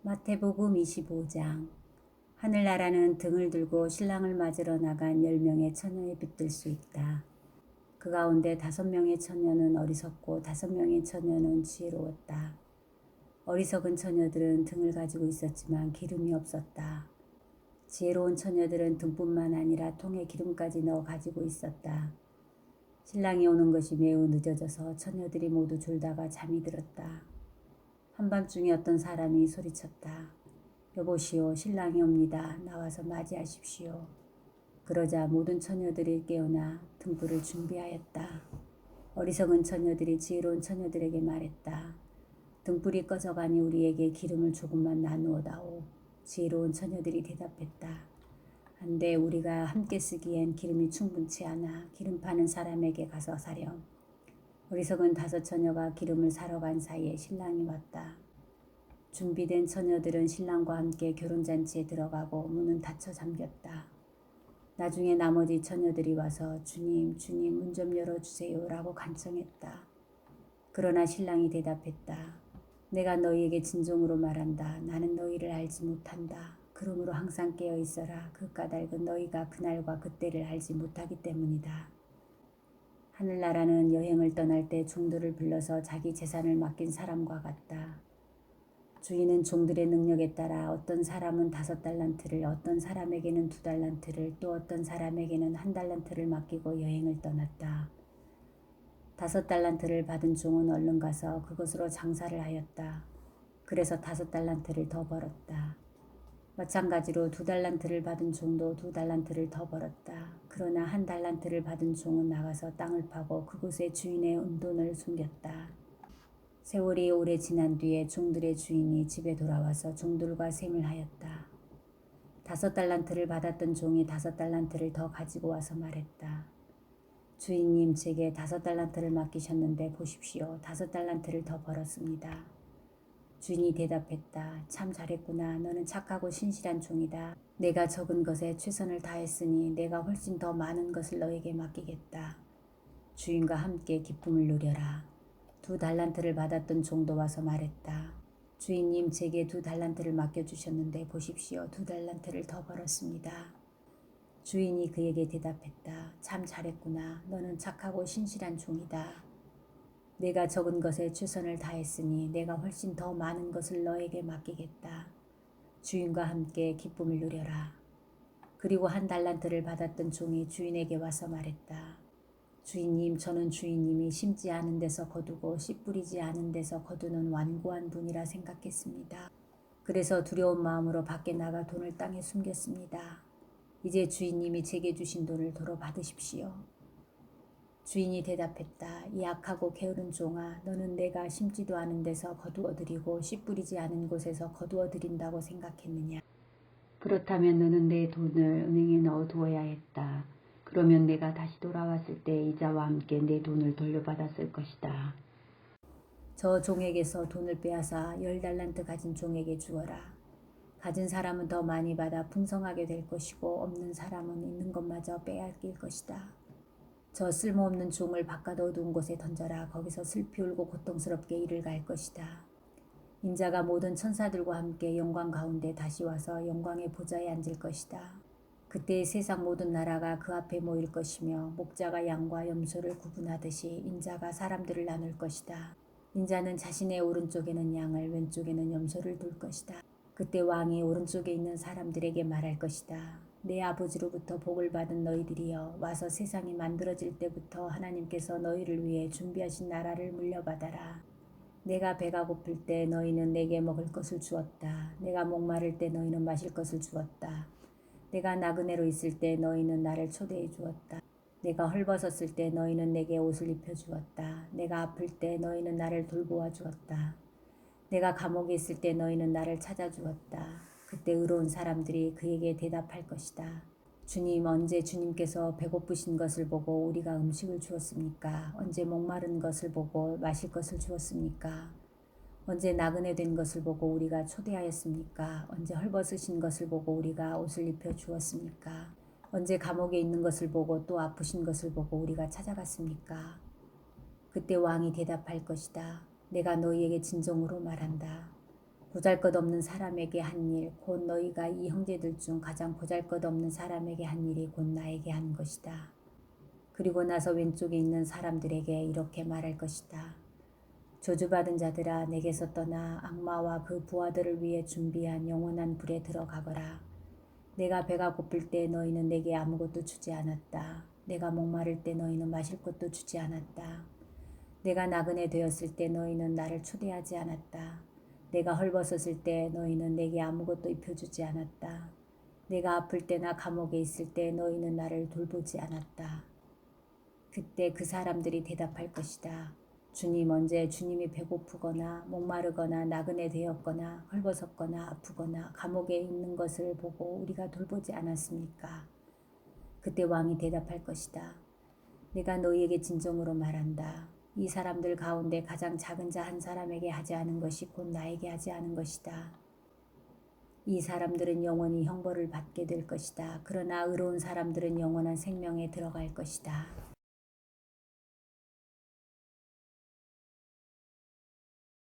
마태복음 25장. 하늘나라는 등을 들고 신랑을 맞으러 나간 10명의 처녀에 빗들 수 있다. 그 가운데 5명의 처녀는 어리석고 5명의 처녀는 지혜로웠다. 어리석은 처녀들은 등을 가지고 있었지만 기름이 없었다. 지혜로운 처녀들은 등뿐만 아니라 통에 기름까지 넣어 가지고 있었다. 신랑이 오는 것이 매우 늦어져서 처녀들이 모두 졸다가 잠이 들었다. 한밤중에 어떤 사람이 소리쳤다. 여보시오, 신랑이 옵니다. 나와서 맞이하십시오. 그러자 모든 처녀들이 깨어나 등불을 준비하였다. 어리석은 처녀들이 지혜로운 처녀들에게 말했다. 등불이 꺼져가니 우리에게 기름을 조금만 나누어다오. 지혜로운 처녀들이 대답했다. 안돼, 우리가 함께 쓰기엔 기름이 충분치 않아. 기름 파는 사람에게 가서 사렴. 어리석은 5 처녀가 기름을 사러 간 사이에 신랑이 왔다. 준비된 처녀들은 신랑과 함께 결혼잔치에 들어가고 문은 닫혀 잠겼다. 나중에 나머지 처녀들이 와서 주님, 주님 문 좀 열어주세요 라고 간청했다. 그러나 신랑이 대답했다. 내가 너희에게 진정으로 말한다. 나는 너희를 알지 못한다. 그러므로 항상 깨어 있어라. 그 까닭은 너희가 그날과 그때를 알지 못하기 때문이다. 하늘나라는 여행을 떠날 때 종들을 불러서 자기 재산을 맡긴 사람과 같다. 주인은 종들의 능력에 따라 어떤 사람은 5달란트를, 어떤 사람에게는 2달란트를, 또 어떤 사람에게는 1달란트를 맡기고 여행을 떠났다. 5달란트를 받은 종은 얼른 가서 그것으로 장사를 하였다. 그래서 5달란트를 더 벌었다. 마찬가지로 2달란트를 받은 종도 2달란트를 더 벌었다. 그러나 1달란트를 받은 종은 나가서 땅을 파고 그곳에 주인의 은돈을 숨겼다. 세월이 오래 지난 뒤에 종들의 주인이 집에 돌아와서 종들과 셈을 하였다. 5달란트를 받았던 종이 5달란트를 더 가지고 와서 말했다. 주인님, 제게 5달란트를 맡기셨는데 보십시오. 5달란트를 더 벌었습니다. 주인이 대답했다. 참 잘했구나. 너는 착하고 신실한 종이다. 내가 적은 것에 최선을 다했으니 내가 훨씬 더 많은 것을 너에게 맡기겠다. 주인과 함께 기쁨을 누려라. 2달란트를 받았던 종도 와서 말했다. 주인님, 제게 2달란트를 맡겨주셨는데 보십시오. 2달란트를 더 벌었습니다. 주인이 그에게 대답했다. 참 잘했구나. 너는 착하고 신실한 종이다. 내가 적은 것에 최선을 다했으니 내가 훨씬 더 많은 것을 너에게 맡기겠다. 주인과 함께 기쁨을 누려라. 그리고 1달란트를 받았던 종이 주인에게 와서 말했다. 주인님, 저는 주인님이 심지 않은 데서 거두고 씨 뿌리지 않은 데서 거두는 완고한 분이라 생각했습니다. 그래서 두려운 마음으로 밖에 나가 돈을 땅에 숨겼습니다. 이제 주인님이 제게 주신 돈을 도로 받으십시오. 주인이 대답했다. 이 악하고 게으른 종아, 너는 내가 심지도 않은 데서 거두어들이고 씨 뿌리지 않은 곳에서 거두어들인다고 생각했느냐? 그렇다면 너는 내 돈을 은행에 넣어두어야 했다. 그러면 내가 다시 돌아왔을 때 이자와 함께 내 돈을 돌려받았을 것이다. 저 종에게서 돈을 빼앗아 10달란트 가진 종에게 주어라. 가진 사람은 더 많이 받아 풍성하게 될 것이고 없는 사람은 있는 것마저 빼앗길 것이다. 저 쓸모없는 종을 바깥 어두운 곳에 던져라. 거기서 슬피 울고 고통스럽게 이를 갈 것이다. 인자가 모든 천사들과 함께 영광 가운데 다시 와서 영광의 보좌에 앉을 것이다. 그때 세상 모든 나라가 그 앞에 모일 것이며 목자가 양과 염소를 구분하듯이 인자가 사람들을 나눌 것이다. 인자는 자신의 오른쪽에는 양을 왼쪽에는 염소를 둘 것이다. 그때 왕이 오른쪽에 있는 사람들에게 말할 것이다. 내 아버지로부터 복을 받은 너희들이여, 와서 세상이 만들어질 때부터 하나님께서 너희를 위해 준비하신 나라를 물려받아라. 내가 배가 고플 때 너희는 내게 먹을 것을 주었다. 내가 목마를 때 너희는 마실 것을 주었다. 내가 나그네로 있을 때 너희는 나를 초대해 주었다. 내가 헐벗었을 때 너희는 내게 옷을 입혀 주었다. 내가 아플 때 너희는 나를 돌보아 주었다. 내가 감옥에 있을 때 너희는 나를 찾아주었다. 그때 의로운 사람들이 그에게 대답할 것이다. 주님, 언제 주님께서 배고프신 것을 보고 우리가 음식을 주었습니까? 언제 목마른 것을 보고 마실 것을 주었습니까? 언제 나그네 된 것을 보고 우리가 초대하였습니까? 언제 헐벗으신 것을 보고 우리가 옷을 입혀 주었습니까? 언제 감옥에 있는 것을 보고 또 아프신 것을 보고 우리가 찾아갔습니까? 그때 왕이 대답할 것이다. 내가 너희에게 진정으로 말한다. 보잘것없는 사람에게 한 일, 곧 너희가 이 형제들 중 가장 보잘것없는 사람에게 한 일이 곧 나에게 한 것이다. 그리고 나서 왼쪽에 있는 사람들에게 이렇게 말할 것이다. 저주받은 자들아, 내게서 떠나 악마와 그 부하들을 위해 준비한 영원한 불에 들어가거라. 내가 배가 고플 때 너희는 내게 아무것도 주지 않았다. 내가 목마를 때 너희는 마실 것도 주지 않았다. 내가 나그네 되었을 때 너희는 나를 초대하지 않았다. 내가 헐벗었을 때 너희는 내게 아무것도 입혀주지 않았다. 내가 아플 때나 감옥에 있을 때 너희는 나를 돌보지 않았다. 그때 그 사람들이 대답할 것이다. 주님, 언제 주님이 배고프거나 목마르거나 나그네 되었거나 헐벗었거나 아프거나 감옥에 있는 것을 보고 우리가 돌보지 않았습니까? 그때 왕이 대답할 것이다. 내가 너희에게 진정으로 말한다. 이 사람들 가운데 가장 작은 자 한 사람에게 하지 않은 것이 곧 나에게 하지 않은 것이다. 이 사람들은 영원히 형벌을 받게 될 것이다. 그러나 의로운 사람들은 영원한 생명에 들어갈 것이다.